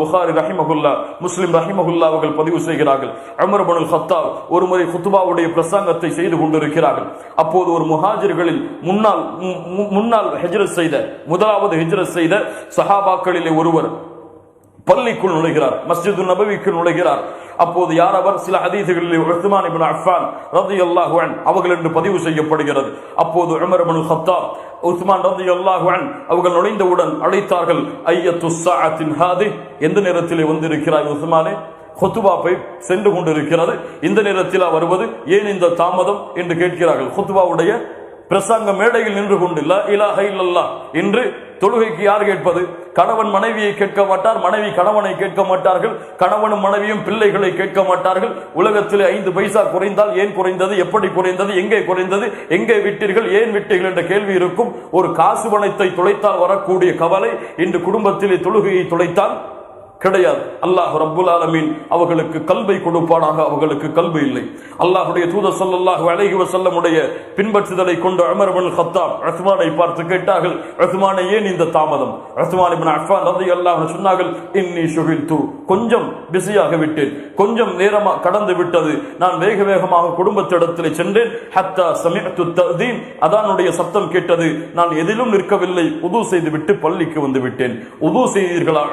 புகாரி ரஹிமஹுல்லா, முஸ்லிம் ரஹிமஹுல்லா அவர்கள் பதிவு செய்கிறார்கள். உமர் இப்னுல் கத்தாப் ஒரு முறை குத்பாவுடைய பிரசங்கத்தை செய்து கொண்டிருக்கிறார்கள். அப்போது ஒரு முஹாஜிர்களில் முன்னால் ஹிஜ்ரத் செய்த முதலாவது ஹிஜ்ரத் செய்த சஹாபாக்களிலே ஒருவர் பள்ளிக்குள் நுழைகிறார், மஸ்ஜிது நபவிக்கு நுழைகிறார். அப்போது யார் அவர்? சில ஹதீசுகளில் உஸ்மான் இப்னு அஃபான் ரலியல்லாஹு அன்ஹு அவர்கள் என்று பதிவு செய்யப்படுகிறது. அப்போது உமர் இப்னுல் கத்தாப் உஸ்மான் ரலியல்லாஹு அன்ஹு அவர்கள் நுழைந்தவுடன் அழைத்தார்கள், ஐயத்து ஸாஅத்தின் ஹாதி, எந்த நேரத்திலே வந்திருக்கிறாய் உஸ்மானே? ஹுத்பா போய் சென்று கொண்டிருக்கிறது, இந்த நேரத்தில் வருவது ஏன் இந்த தாமதம் என்று கேட்கிறார்கள். ஹுத்பாவுடைய பிரசங்க மேடையில் நின்று கொண்டு லா இலாஹ இல்லல்லாஹ் என்று தொழுகைக்கு யார் கேட்பது? கணவன் மனைவியை கேட்க மாட்டார், மனைவி கணவனை கேட்க மாட்டார்கள், கணவனும் மனைவியும் பிள்ளைகளை கேட்க மாட்டார்கள். உலகத்திலே 5 பைசா குறைந்தால் ஏன் குறைந்தது, எப்படி குறைந்தது, எங்கே குறைந்தது, எங்கே விட்டீர்கள், ஏன் விட்டீர்கள் என்ற கேள்வி இருக்கும். ஒரு காசு பணத்தை தொலைத்தால் வரக்கூடிய கவலை இன்று குடும்பத்திலே தொழுகையை தொலைத்தால் கிடையாது. அல்லாஹ் ரப்புல் ஆலமீன் அவர்களுக்கு கல்வை கொடுப்பானாக. அவர்களுக்கு கல்வி இல்லை. அல்லாஹ்வுடைய தூதர் ஸல்லல்லாஹு அலைஹி வஸல்லம் உடைய பின்பற்றுதலை கொண்டு உமர் இப்னுல் கத்தாப் உஸ்மானை பார்த்து கேட்டார்கள், உஸ்மானே ஏன் இந்த தாமதம்? உஸ்மான் இப்னு அஃபான் ரலியல்லாஹு அன்ஹு சொன்னார்கள், இன்னி ஷுகில்து, கொஞ்சம் பிஸியாக விட்டேன், கொஞ்சம் நேரமா கடந்து விட்டது, நான் வேக வேகமாக குடும்பத்திடத்தில் சென்றேன். ஹத்தா சமிஅத்து தஅதீன், அதானுடைய சத்தம் கேட்டது, நான் எதிலும் நிற்கவில்லை, உது செய்துவிட்டு பள்ளிக்கு வந்து விட்டேன். உது செய்தீர்களா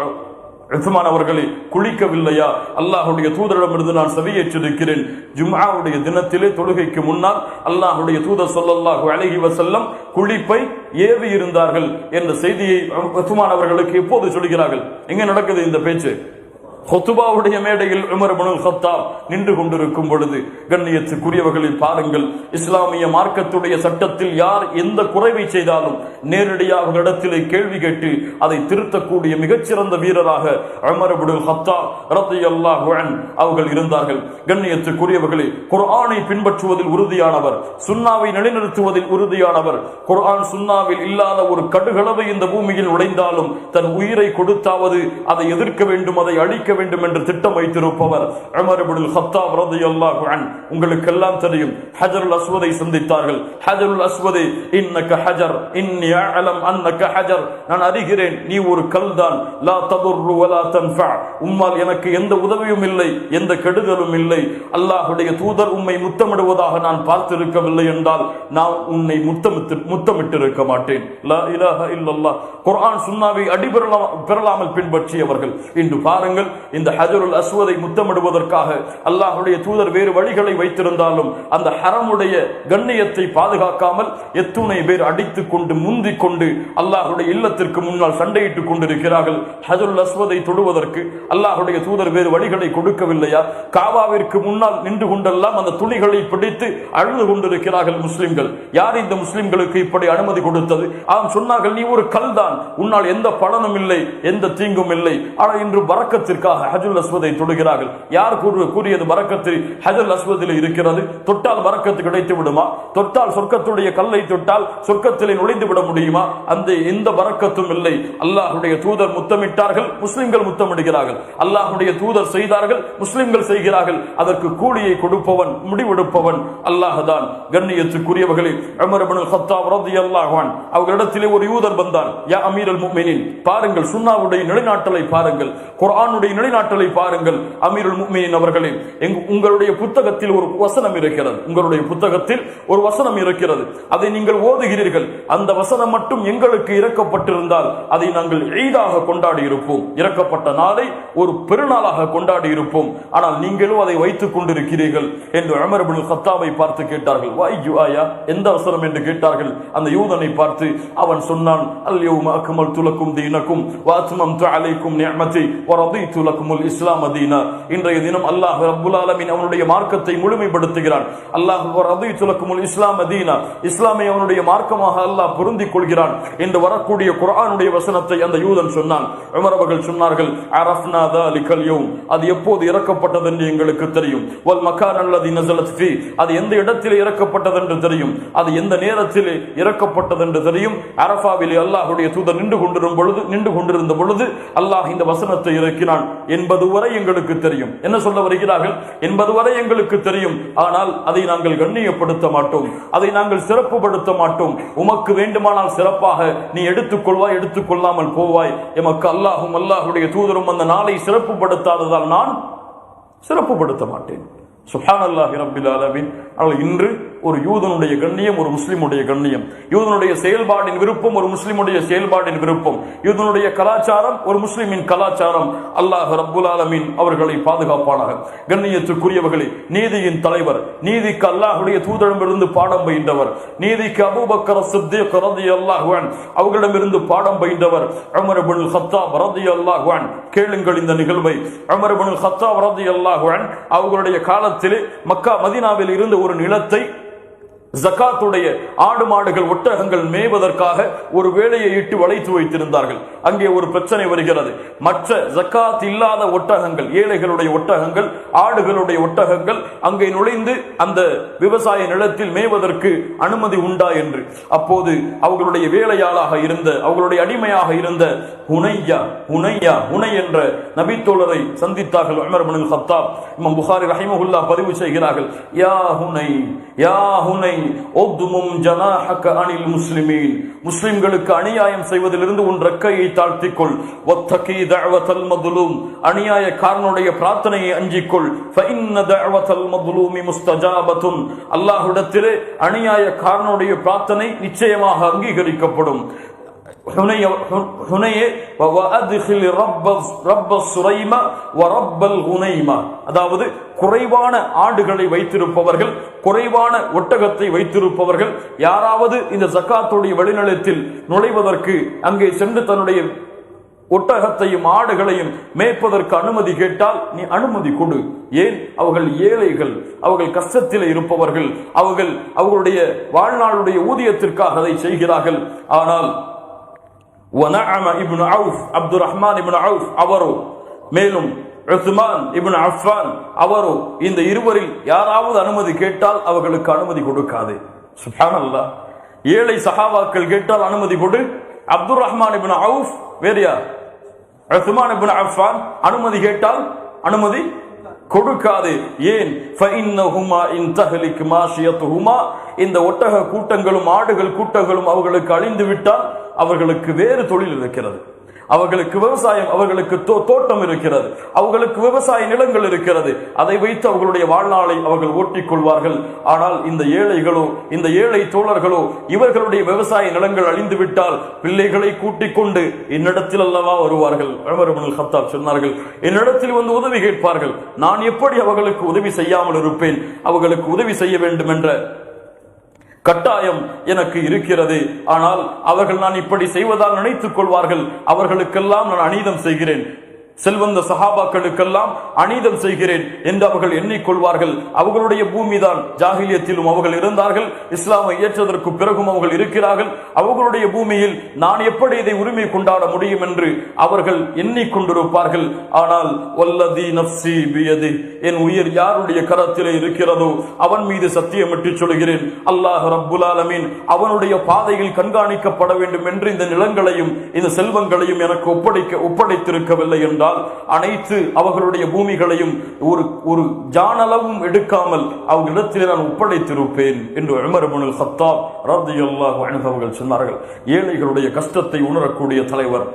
உஸ்மான் அவர்களே? குளிக்கவில்லையா? அல்லாஹ்வுடைய தூதரிடமிருந்து நான் செவியேற்றிருக்கிறேன். ஜும்ஆவுடைய தினத்திலே தொழுகைக்கு முன்னால் அல்லாஹ்வுடைய தூதர் ஸல்லல்லாஹு அலைஹி வஸல்லம் குளிப்பை ஏவி இருந்தார்கள் என்ற செய்தியை உஸ்மான் அவர்களுக்கு எப்போது சொல்கிறார்கள்? எங்க நடக்குது இந்த பேச்சு? ஹுத்பாவுடைய மேடையில் உமர் இப்னுல் கத்தாப் நின்று கொண்டிருக்கும் பொழுது. கண்ணியத்துக்குரியவர்களில் பாருங்கள், இஸ்லாமிய மார்க்கத்துடைய சட்டத்தில் யார் எந்த குறைவை செய்தாலும் நேரடியாக இடத்திலே கேள்வி கேட்டு அதை திருத்தக்கூடிய மிகச்சிறந்த வீரராக உமர் இப்னுல் கத்தாப் ரலியல்லாஹு அன்ஹு அவர்கள் இருந்தார்கள். கண்ணியத்துக்குரியவர்களே, குர்ஆனை பின்பற்றுவதில் உறுதியானவர், சுன்னாவை நிலைநிறுத்துவதில் உறுதியானவர். குர்ஆன் சுன்னாவில் இல்லாத ஒரு கடுகளவு இந்த பூமியில் நுழைந்தாலும் தன் உயிரை கொடுத்தாவது அதை எதிர்க்க வேண்டும், அதை அழிக்க வேண்டும் என்று திட்டம் வைத்திருப்பவர் உமர் இப்னுல் கத்தாப் ரலியல்லாஹு அன்ஹு. உங்களுக்கு எல்லாம் தெரியும், ஹஜருல் அஸ்வதை சந்தித்தார்கள். ஹஜருல் அஸ்வதே, இன்னக ஹஜர் இன்னி அஅலம் அன்னக ஹஜர், நான் அறிகிறேன் நீ ஒரு கல்தான், லா ததுர்ரு வலா தன்ஃபா, உம்மால் எனக்கு எந்த உதவியும் இல்லை, எந்த கெடுதலும் இல்லை. அல்லாஹ்வுடைய தூதர் உம்மை முத்தமிடுவதாக நான் பார்த்திருக்கவில்லை என்றால் நான் உன்னை முத்தமிட்டிருக்க மாட்டேன். லா இலாஹ இல்லல்லாஹ். குர்ஆன் சுன்னாவை அடிபெறலாமல் பின்பற்றியவர்கள். இன்று பாருங்கள், இந்த ஹஜருல் அஸ்வதை முத்தமிடுவதற்காக அல்லாஹ்வுடைய தூதர் வேறு வழிகளை வைத்திருந்தாலும் அந்த ஹரமுடைய கண்ணியத்தை பாதுகாக்காமல் எத்துணை பேர் அடித்துக் கொண்டு முந்திக் கொண்டு அல்லாஹ்வுடைய இல்லத்திற்கு முன்னால் சண்டையிட்டுக் கொண்டிருக்கிறார்கள். ஹஜருல் அஸ்வதை தொடுவதற்கு அல்லாஹ்வுடைய தூதர் வேறு வழிகளை கொடுக்கவில்லையா? காபாவிற்கு முன்னால் நின்று கொண்டெல்லாம் அந்த துணிகளை பிடித்து அழுது கொண்டிருக்கிறார்கள் முஸ்லிம்கள். யார் இந்த முஸ்லிம்களுக்கு இப்படி அனுமதி கொடுத்தது? ஆம், சொன்னார்கள், நீ ஒரு கல் தான், உன்னால் எந்த பலனும் இல்லை, எந்த தீங்கும் இல்லை. ஆனால் இன்று பரக்கத்திற்காக ஹஜருல் அஸ்வதை தொடுகிறார்கள். யார் கூறியது பரக்கத்து ஹஜருல் அஸ்வதில் இருக்கிறது? தொட்டால் பரக்கத்து கிடைத்து விடுமா? தொட்டால் சொர்க்கத்துடைய கல்லை தொட்டால் சொர்க்கத்திலே நுழைந்து விட முடியுமா? அந்த எந்த பரக்கத்தும் இல்லை. அல்லாஹ்வுடைய தூதர் முத்தமிட்டார்கள், முஸ்லிம்கள் முத்தமிடுகிறார்கள். அல்லாஹ்வுடைய தூதர் செய்தார்கள், முஸ்லிம்கள் செய்கிறார்கள். அதற்கு கூலியை கொடுப்பவன், முடிவெடுப்பவன் அல்லாஹ் தான். கண்ணியத்துக்குரியவர்களே, உமர் இப்னுல் கத்தாப் ரலியல்லாஹு அன்ஹு அவர்களிடத்திலே ஒரு யூதர் வந்தான். யா அமீருல் முஃமினீன், பாருங்கள் சுன்னாவுடைய நிலைநாட்டலை பாருங்கள், குர்ஆனுடைய நிலைநாட்டலை பாருங்கள். அமீருல் முஃமினீன் அவர்களே, உங்களுடைய புத்தகத்தில் ஒரு வசனம் இருக்கிறது, உங்களுடைய புத்தகத்தில் ஒரு வசனம் இருக்கிறது, அதை நீங்கள் ஓதுகிறீர்கள். அந்த வசனம் மட்டும் எங்களுக்கு இறக்கப்பட்டிருந்தால் அதை நாங்கள் ஈதாக கொண்டாடி இருப்போம், இறக்கப்பட்ட நாளை ஒரு பெருநாளாக கொண்டாடி இருப்போம். ஆனால் நீங்களும் அதை வைத்துக் கொண்டிருக்கிறீர்கள் என்று உமர் இப்னுல் கத்தாபை பார்த்து கேட்டார்கள். வாய்யு ஆயா, எந்த வசனம் என்று கேட்டார்கள். அந்த யூதனை பார்த்து அவன் சொன்னான், அல் யௌம அக்மல்து லக்கும் தீனக்கும் வ அத்மம்து அலைக்கும் நிஅமதி வ ரதீது லக்குமுல் இஸ்லாம் தீனா. இன்றைய தினம் அல்லாஹ் ரப்புல் ஆலமீன் அவனுடைய மார்க்கத்தை முழுமைப்படுத்துகிறான். அல்லாஹ் வ ரதீது லக்குமுல் இஸ்லாம் தீனா, இஸ்லாமை அவனுடைய மார்க்கமாக அல்லாஹ் பொருந்திக் கொள்கிறான் என்று வரக்கூடிய குர்ஆனுடைய வசனத்தை அந்த யூதன் சொன்னான். உமர் அவர்கள் சொன்னார்கள், அரஃப்னா தாலிகல் யௌம், அது எப்போது இறக்கப்பட்டது என்று எங்களுக்கு தெரியும். வல் மகான் அல்லதி நஸலத் ஃபீ, அது எந்த இடத்திலே இறக்கப்பட்டது என்று தெரியும், அது எந்த நேரத்திலே இறக்கப்பட்டது என்று தெரியும். அரஃபாவிலே அல்லாஹ்வுடைய தூதர் நின்று கொண்டிருந்த பொழுது அல்லாஹ் இந்த வசனத்தை இறக்கினான். என்பது வரை எங்களுக்கு தெரியும். என்ன சொல்ல வருகிறார்கள்? என்பது வரை எங்களுக்கு தெரியும், ஆனால் அதை நாங்கள் கண்ணியப்படுத்த மாட்டோம், அதை நாங்கள் சிறப்புப்படுத்த மாட்டோம். உமக்கு வேண்டுமானால் சிறப்பாக நீ எடுத்துக்கொள்வாய், எடுத்துக்கொள்ளாமல் போவாய். எமக்கு அல்லாஹும் அல்லாஹுடைய தூதரும் அந்த நாளை சிறப்புப்படுத்தாததால் நான் சிறப்புப்படுத்த மாட்டேன். சுப்ஹானல்லாஹி ரப்பில் ஆலமீன். இன்று ஒரு யூதனுடைய கண்ணியம், ஒரு முஸ்லிமுடைய கண்ணியம், யூதனுடைய செயல்பாடின் விருப்பம், ஒரு முஸ்லிமுடைய செயல்பாடின் விருப்பம், யூதனுடைய கலாச்சாரம், ஒரு முஸ்லிமின் கலாச்சாரம். அல்லாஹ் ரப்புல் ஆலமீன் அவர்களை பாதுகாப்பானாக. கண்ணியத்துக்குரியவர்களே, நீதியின் தலைவர், நீதிக்கு அல்லாஹுடைய தூதரிடமிருந்து பாடம் பயின்றவர், நீதிக்கு அபூபக்கர் சித்தீக் ரலியல்லாஹு அன்ஹு அவர்களிடமிருந்து பாடம் பயின்றவர் உமர் இப்னுல் கத்தாப் ரலியல்லாஹு அன்ஹு. கேளுங்கள் இந்த நிகழ்வை. உமர் இப்னுல் கத்தாப் ரலியல்லாஹு அன்ஹு அவர்களுடைய காலத்திலே மக்கா மதீனாவில் இருந்த ஒரு நிலத்தை ஜகாத்துடைய ஆடு மாடுகள் ஒட்டகங்கள் மேய்வதற்காக ஒரு வேலையை இட்டு வளைத்து வைத்திருந்தார்கள். அங்கே ஒரு பிரச்சனை வருகிறது. மற்ற ஜகாத் இல்லாத ஒட்டகங்கள், ஏழைகளுடைய ஒட்டகங்கள், ஆடுகளுடைய ஒட்டகங்கள் அங்கே நுழைந்து அந்த விவசாய நிலத்தில் மேய்வதற்கு அனுமதி உண்டா என்று. அப்போது அவர்களுடைய வேலையாளாக இருந்த, அவர்களுடைய அடிமையாக இருந்த ஹுனை என்ற நபித்தோழரை சந்தித்தார்கள் உமர் இப்னுல் கத்தாப். இமாம் புகாரி ரஹிமஹுல்லாஹ் பதிவு செய்கிறார்கள், யா ஹுனை முஸ்லிம்களுக்கு அநியாயம் செய்வதிலிருந்து உன் ரெக்கையை தாழ்த்திக்கொள். அநியாயக்காரனுடைய பிரார்த்தனையை அஞ்சிக்கொள். அல்லாஹ்விடத்திலே அநியாயக்காரனுடைய பிரார்த்தனை நிச்சயமாக அங்கீகரிக்கப்படும். அதாவது குறைவான ஆடுகளை வைத்திருப்பவர்கள், குறைவான ஒட்டகத்தை வைத்திருப்பவர்கள் யாராவது இந்த ஜகாத்துடைய வெளிநிலத்தில் நுழைவதற்கு அங்கே சென்று தன்னுடைய ஒட்டகத்தையும் ஆடுகளையும் மேய்ப்பதற்கு அனுமதி கேட்டால் நீ அனுமதி கொடு. ஏன்? அவர்கள் ஏழைகள், அவர்கள் கஷ்டத்தில் இருப்பவர்கள், அவர்களுடைய வாழ்நாளுடைய ஊதியத்திற்காக அதை செய்கிறார்கள். ஆனால் இப்னு அவுஃப், அப்துர் ரஹ்மான் இப்னு அவுஃப் அவரோ, மேலும் உஸ்மான் இப்னு அஃபான் அவரோ, இந்த இருவரில் யாராவது அனுமதி கேட்டால் அவர்களுக்கு அனுமதி கொடுக்காது. சுப்ஹானல்லாஹ். ஏழை சஹாபாக்கள் கேட்டால் அனுமதி கொடு. அப்துர் ரஹ்மான் இப்னு அவுஃப் வேறு யார்? உஸ்மான் இப்னு அஃபான் அனுமதி கேட்டால் அனுமதி கொடுக்காது. ஏன்? இந்த ஒட்டக கூட்டங்களும் ஆடுகள் கூட்டங்களும் அவர்களுக்கு அழிந்து விட்டால் அவர்களுக்கு வேறு தொழில் இருக்கிறது, அவர்களுக்கு விவசாயம், அவர்களுக்கு தோட்டம் இருக்கிறது, அவர்களுக்கு விவசாய நிலங்கள் இருக்கிறது. அதை வைத்து அவர்களுடைய வாழ்நாளை அவர்கள் ஓட்டிக் கொள்வார்கள். ஆனால் இந்த ஏழைகளோ, இந்த ஏழை தோழர்களோ, இவர்களுடைய விவசாய நிலங்கள் அழிந்து விட்டால் பிள்ளைகளை கூட்டிக் கொண்டு என்னிடத்தில் அல்லவா வருவார்கள். உமர் இப்னுல் கத்தாப் சொன்னார்கள், என்னிடத்தில் வந்து உதவி கேட்பார்கள். நான் எப்படி அவர்களுக்கு உதவி செய்யாமல் இருப்பேன்? அவர்களுக்கு உதவி செய்ய வேண்டும் என்ற கட்டாயம் எனக்கு இருக்கிறது. ஆனால் அவர்கள் நான் இப்படி செய்வதால் நினைத்துக் கொள்வார்கள் அவர்களுக்கெல்லாம் நான் அநீதம் செய்கிறேன், செல்வந்த சஹாபாக்களுக்கெல்லாம் அநீதம் செய்கிறேன் என்று அவர்கள் எண்ணிக்கொள்வார்கள். அவர்களுடைய பூமிதான் ஜாகிலியத்திலும் அவர்கள் இருந்தார்கள், இஸ்லாமை ஏற்றதற்கு பிறகும் அவர்கள் இருக்கிறார்கள். அவர்களுடைய பூமியில் நான் எப்படி இதை உரிமை கொண்டாட முடியும் என்று அவர்கள் எண்ணிக்கொண்டிருப்பார்கள். ஆனால் வல்லதி நஃப்ஸி பியதி, என் உயிர் யாருடைய கரத்திலே இருக்கிறதோ அவன் மீது சத்தியமிட்டு சொல்கிறேன், அல்லாஹ் ரப்புல் ஆலமீன் அவனுடைய பாதையில் கண்காணிக்கப்பட வேண்டும் என்று இந்த நிலங்களையும் இந்த செல்வங்களையும் எனக்கு ஒப்படைத்திருக்கவில்லை என்றால் அனைத்து அவர்களுடைய பூமிகளையும் ஒரு ஜானளவும் எடுக்காமல் அவர்களிடத்தில் நான் ஒப்படைத்திருப்பேன் என்று உமர் இப்னுல் கத்தாப் ரலியல்லாஹு அன்ஹு அவர்கள் சொன்னார்கள். ஏழைகளுடைய கஷ்டத்தை உணரக்கூடிய தலைவர்,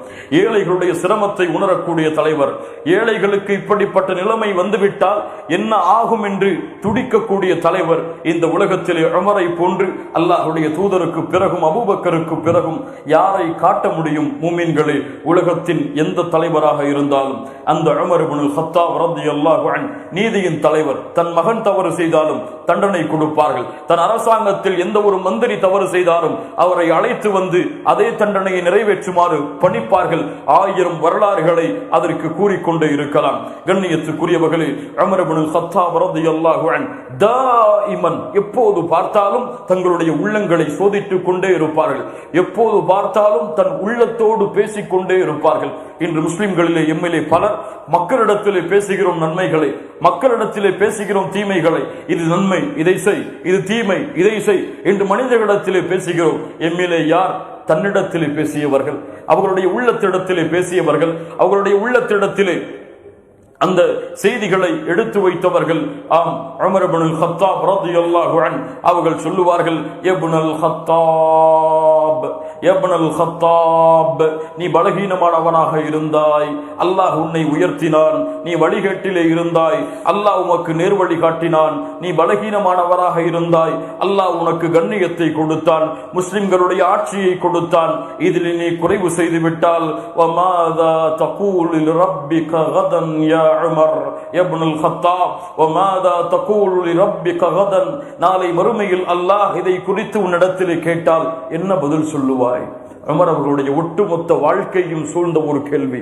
ஏழைகளுடைய சிரமத்தை உணரக்கூடிய தலைவர், ஏழைகளுக்கு இப்படிப்பட்ட நிலைமை வந்துவிட்டால் என்ன ஆகும் என்று துடிக்கக்கூடிய தலைவர் இந்த உலகத்திலே உமரை போன்று அல்லாஹ்வுடைய தூதருக்கு பிறகும் அபூபக்கருக்கு பிறகும் யாரை காட்ட முடியும்? மூமின்களே, உலகத்தின் எந்த தலைவராக இருந்தால் அந்த உமர் இப்னுல் கத்தாப் ரலியல்லாஹு அன்ஹு நீதியின் தலைவர். தன் மகன் தவறு செய்தாலும் தண்டனை கொடுப்பார்கள். தன் அரசாங்கத்தில் எந்த ஒரு மந்திரி தவறு செய்தாலும் அவரை அழைத்து வந்து அதே தண்டனையை நிறைவேற்றுமாறு பணிப்பார்கள். 1000 வரலாறுகளை அதற்கு கூறிக்கொண்டே இருக்கலாம். கண்ணியத்துக்குரியவர்களே, உமர் இப்னுல் கத்தாப் ரலியல்லாஹு அன்ஹு தாயிமன் எப்போது பார்த்தாலும் தங்களுடைய உள்ளங்களை சோதித்துக் கொண்டே இருப்பார்கள். எப்போது பார்த்தாலும் தன் உள்ளத்தோடு பேசிக்கொண்டே இருப்பார்கள். இன்று முஸ்லிம்களிலே எம்எல்ஏ பலர் மக்களிடத்திலே பேசுகிறோம் நன்மைகளை, மக்களிடத்திலே பேசுகிறோம் தீமைகளை. இது நன்மை, இதை செய், இது தீமை, இதை செய் என்று மனிதர்களிடத்திலே பேசுகிறோம். எம்எல்ஏ யார்? தன்னிடத்திலே பேசியவர்கள், அவர்களுடைய உள்ளத்திடத்திலே பேசியவர்கள், அவர்களுடைய உள்ளத்திடத்திலே அந்த செய்திகளை எடுத்து வைத்தவர்கள் ஆம் உமர் இப்னுல் கத்தாப் ரலியல்லாஹு அன்ஹு அவர்கள் சொல்லுவார்கள், இப்னுல் கத்தாப், இப்னுல் கத்தாப், நீ பலகீனமானவனாக இருந்தாய், அல்லாஹ் உன்னை உயர்த்தினான். நீ வழிகேட்டிலே இருந்தாய், அல்லாஹ் உமக்கு நேர்வழி காட்டினான். நீ பலகீனமானவராக இருந்தாய், அல்லாஹ் உனக்கு கண்ணியத்தை கொடுத்தான், முஸ்லிம்களுடைய ஆட்சியை கொடுத்தான். இதில் நீ குறைவு செய்து விட்டால் வமாதா தகூலு லிரப்பிக கதன் யா உமர் இப்னுல் கத்தாப், வமாதா தகூலு லிரப்பிக கதன், நாளை மறுமையில் அல்லாஹ் இதை குறித்து உன்னிடத்திலே கேட்டால் என்ன பதில் சொல்லுவாய்? உமர் அவர்களுடைய ஒட்டுமொத்த வாழ்க்கையும் சூழ்ந்த ஒரு கேள்வி,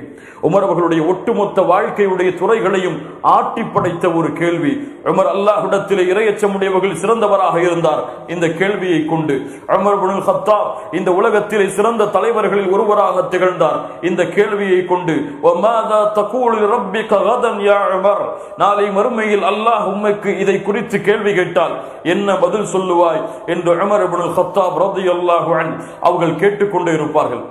உமர் அவர்களுடைய ஒட்டுமொத்த வாழ்க்கையுடைய துறைகளையும் ஆட்டி படைத்த ஒரு கேள்வி. உமர் அல்லாஹ்விடத்திலே இறையச்சமுடையவர்கள் சிறந்தவராக இருந்தார். இந்த கேள்வியை கொண்டு உமர் இப்னுல் கத்தாப் இந்த உலகத்திலே சிறந்த தலைவர்களில் ஒருவராக திகழ்ந்தார். இந்த கேள்வியை கொண்டு வமாதா தகூலு லிரப்பிக கதன் யா உமர், நாளை மறுமையில் அல்லாஹ் உமக்கு இதை குறித்து கேள்வி கேட்டால் என்ன பதில் சொல்லுவாய் என்று உமர் இப்னுல் கத்தாப் ரலியல்லாஹு அன்ஹு அவர்கள் கேட்டுக்கொண்டே இருப்பார்கள்.